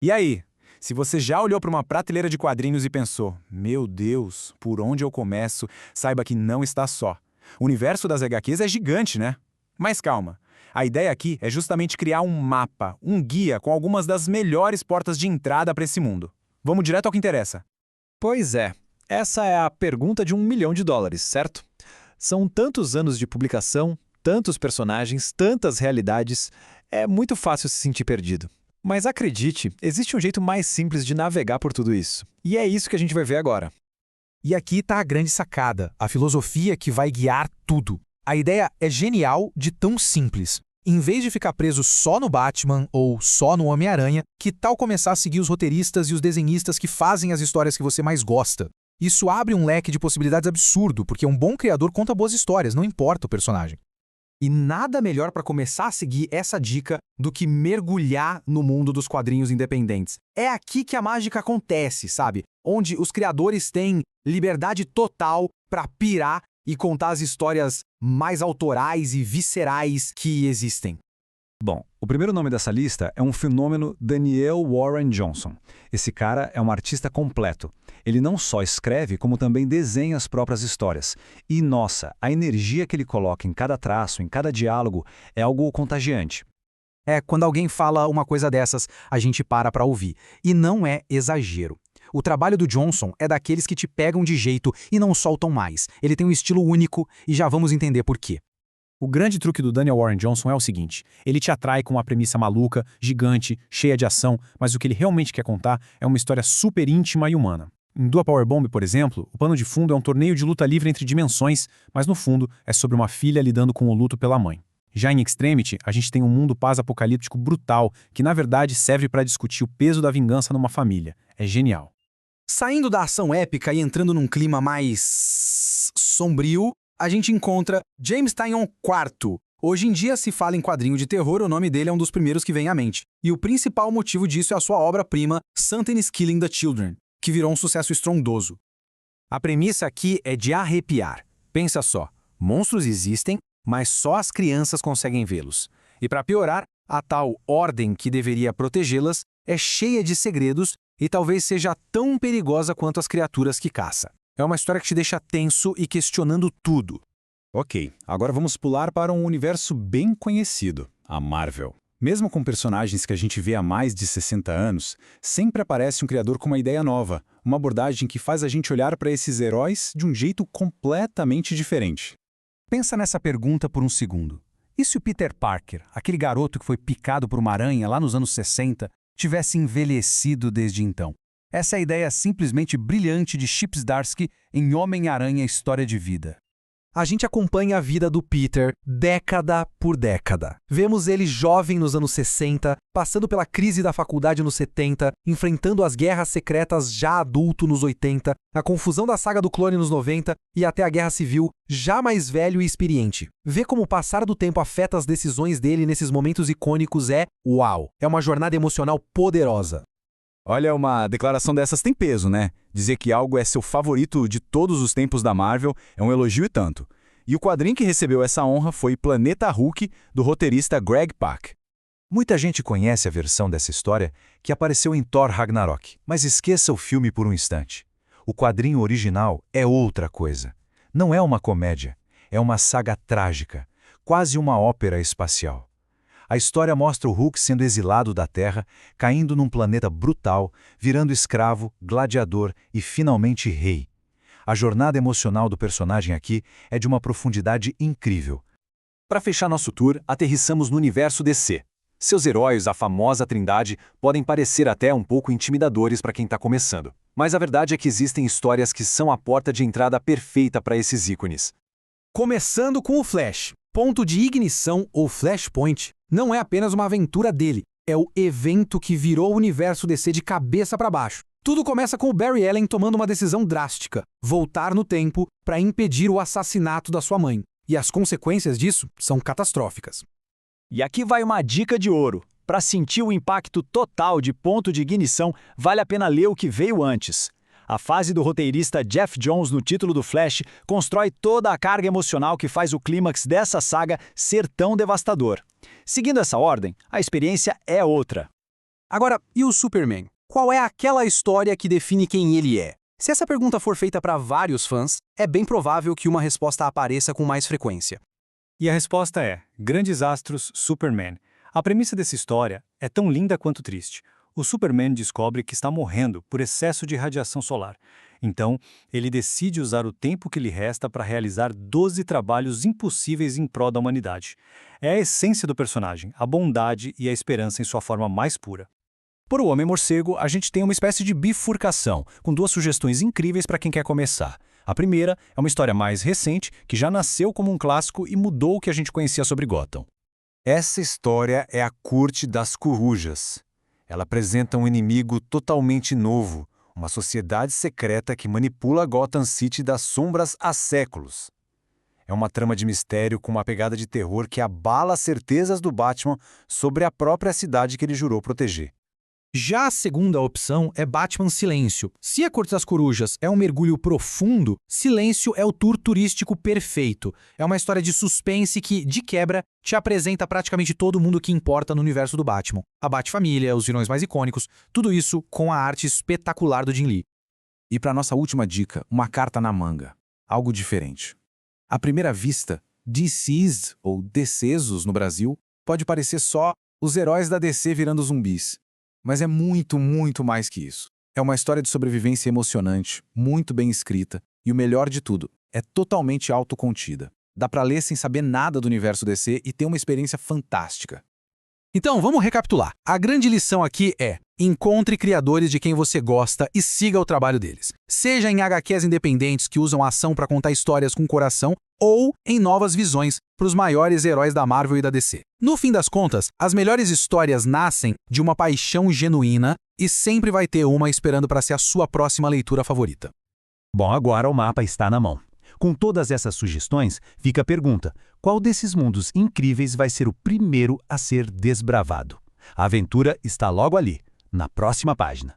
E aí? Se você já olhou para uma prateleira de quadrinhos e pensou, meu Deus, por onde eu começo? Saiba que não está só. O universo das HQs é gigante, né? Mas calma. A ideia aqui é justamente criar um mapa, um guia com algumas das melhores portas de entrada para esse mundo. Vamos direto ao que interessa. Pois é, essa é a pergunta de US$ 1 milhão, certo? São tantos anos de publicação, tantos personagens, tantas realidades, é muito fácil se sentir perdido. Mas acredite, existe um jeito mais simples de navegar por tudo isso. E é isso que a gente vai ver agora. E aqui está a grande sacada, a filosofia que vai guiar tudo. A ideia é genial de tão simples. Em vez de ficar preso só no Batman ou só no Homem-Aranha, que tal começar a seguir os roteiristas e os desenhistas que fazem as histórias que você mais gosta? Isso abre um leque de possibilidades absurdo, porque um bom criador conta boas histórias, não importa o personagem. E nada melhor para começar a seguir essa dica do que mergulhar no mundo dos quadrinhos independentes. É aqui que a mágica acontece, sabe? Onde os criadores têm liberdade total para pirar e contar as histórias mais autorais e viscerais que existem. Bom, o primeiro nome dessa lista é um fenômeno Daniel Warren Johnson. Esse cara é um artista completo. Ele não só escreve, como também desenha as próprias histórias. E, nossa, a energia que ele coloca em cada traço, em cada diálogo, é algo contagiante. Quando alguém fala uma coisa dessas, a gente para ouvir. E não é exagero. O trabalho do Johnson é daqueles que te pegam de jeito e não soltam mais. Ele tem um estilo único e já vamos entender por quê. O grande truque do Daniel Warren Johnson é o seguinte: ele te atrai com uma premissa maluca, gigante, cheia de ação, mas o que ele realmente quer contar é uma história super íntima e humana. Em Dua Power Bomb, por exemplo, o pano de fundo é um torneio de luta livre entre dimensões, mas no fundo é sobre uma filha lidando com o luto pela mãe. Já em Extremity, a gente tem um mundo pós-apocalíptico brutal, que na verdade serve para discutir o peso da vingança numa família. É genial. Saindo da ação épica e entrando num clima mais sombrio, a gente encontra James Tynion IV. Hoje em dia, se fala em quadrinho de terror, o nome dele é um dos primeiros que vem à mente. E o principal motivo disso é a sua obra-prima Something is Killing the Children, que virou um sucesso estrondoso. A premissa aqui é de arrepiar. Pensa só, monstros existem, mas só as crianças conseguem vê-los. E para piorar, a tal ordem que deveria protegê-las é cheia de segredos e talvez seja tão perigosa quanto as criaturas que caça. É uma história que te deixa tenso e questionando tudo. Ok, agora vamos pular para um universo bem conhecido, a Marvel. Mesmo com personagens que a gente vê há mais de 60 anos, sempre aparece um criador com uma ideia nova, uma abordagem que faz a gente olhar para esses heróis de um jeito completamente diferente. Pensa nessa pergunta por um segundo. E se o Peter Parker, aquele garoto que foi picado por uma aranha lá nos anos 60, tivesse envelhecido desde então? Essa é a ideia simplesmente brilhante de Chip Zdarsky em Homem-Aranha História de Vida. A gente acompanha a vida do Peter década por década. Vemos ele jovem nos anos 60, passando pela crise da faculdade nos 70, enfrentando as guerras secretas já adulto nos 80, a confusão da saga do clone nos 90 e até a Guerra Civil, já mais velho e experiente. Ver como o passar do tempo afeta as decisões dele nesses momentos icônicos é uau! É uma jornada emocional poderosa. Olha, uma declaração dessas tem peso, né? Dizer que algo é seu favorito de todos os tempos da Marvel é um elogio e tanto. E o quadrinho que recebeu essa honra foi Planeta Hulk, do roteirista Greg Pak. Muita gente conhece a versão dessa história que apareceu em Thor Ragnarok, mas esqueça o filme por um instante. O quadrinho original é outra coisa. Não é uma comédia, é uma saga trágica, quase uma ópera espacial. A história mostra o Hulk sendo exilado da Terra, caindo num planeta brutal, virando escravo, gladiador e finalmente rei. A jornada emocional do personagem aqui é de uma profundidade incrível. Para fechar nosso tour, aterrissamos no universo DC. Seus heróis, a famosa Trindade, podem parecer até um pouco intimidadores para quem está começando. Mas a verdade é que existem histórias que são a porta de entrada perfeita para esses ícones. Começando com o Flash. Ponto de ignição ou Flashpoint não é apenas uma aventura dele, é o evento que virou o universo DC de cabeça para baixo. Tudo começa com o Barry Allen tomando uma decisão drástica, voltar no tempo para impedir o assassinato da sua mãe. E as consequências disso são catastróficas. E aqui vai uma dica de ouro. Para sentir o impacto total de Ponto de Ignição, vale a pena ler o que veio antes. A fase do roteirista Jeff Jones no título do Flash constrói toda a carga emocional que faz o clímax dessa saga ser tão devastador. Seguindo essa ordem, a experiência é outra. Agora, e o Superman? Qual é aquela história que define quem ele é? Se essa pergunta for feita para vários fãs, é bem provável que uma resposta apareça com mais frequência. E a resposta é: Grandes Astros, Superman. A premissa dessa história é tão linda quanto triste. O Superman descobre que está morrendo por excesso de radiação solar. Então, ele decide usar o tempo que lhe resta para realizar 12 trabalhos impossíveis em prol da humanidade. É a essência do personagem, a bondade e a esperança em sua forma mais pura. Por O Homem-Morcego, a gente tem uma espécie de bifurcação, com duas sugestões incríveis para quem quer começar. A primeira é uma história mais recente, que já nasceu como um clássico e mudou o que a gente conhecia sobre Gotham. Essa história é a Corte das Corujas. Ela apresenta um inimigo totalmente novo, uma sociedade secreta que manipula Gotham City das sombras há séculos. É uma trama de mistério com uma pegada de terror que abala as certezas do Batman sobre a própria cidade que ele jurou proteger. Já a segunda opção é Batman Silêncio. Se a Corte das Corujas é um mergulho profundo, Silêncio é o tour turístico perfeito. É uma história de suspense que, de quebra, te apresenta praticamente todo mundo que importa no universo do Batman. A Bat-família, os vilões mais icônicos, tudo isso com a arte espetacular do Jim Lee. E para nossa última dica, uma carta na manga. Algo diferente. À primeira vista, DCs, ou DCesos no Brasil, pode parecer só os heróis da DC virando zumbis. Mas é muito, muito mais que isso. É uma história de sobrevivência emocionante, muito bem escrita, e o melhor de tudo, é totalmente autocontida. Dá pra ler sem saber nada do universo DC e ter uma experiência fantástica. Então, vamos recapitular. A grande lição aqui é: encontre criadores de quem você gosta e siga o trabalho deles. Seja em HQs independentes que usam a ação para contar histórias com coração, ou em novas visões para os maiores heróis da Marvel e da DC. No fim das contas, as melhores histórias nascem de uma paixão genuína e sempre vai ter uma esperando para ser a sua próxima leitura favorita. Bom, agora o mapa está na mão. Com todas essas sugestões, fica a pergunta: qual desses mundos incríveis vai ser o primeiro a ser desbravado? A aventura está logo ali, na próxima página.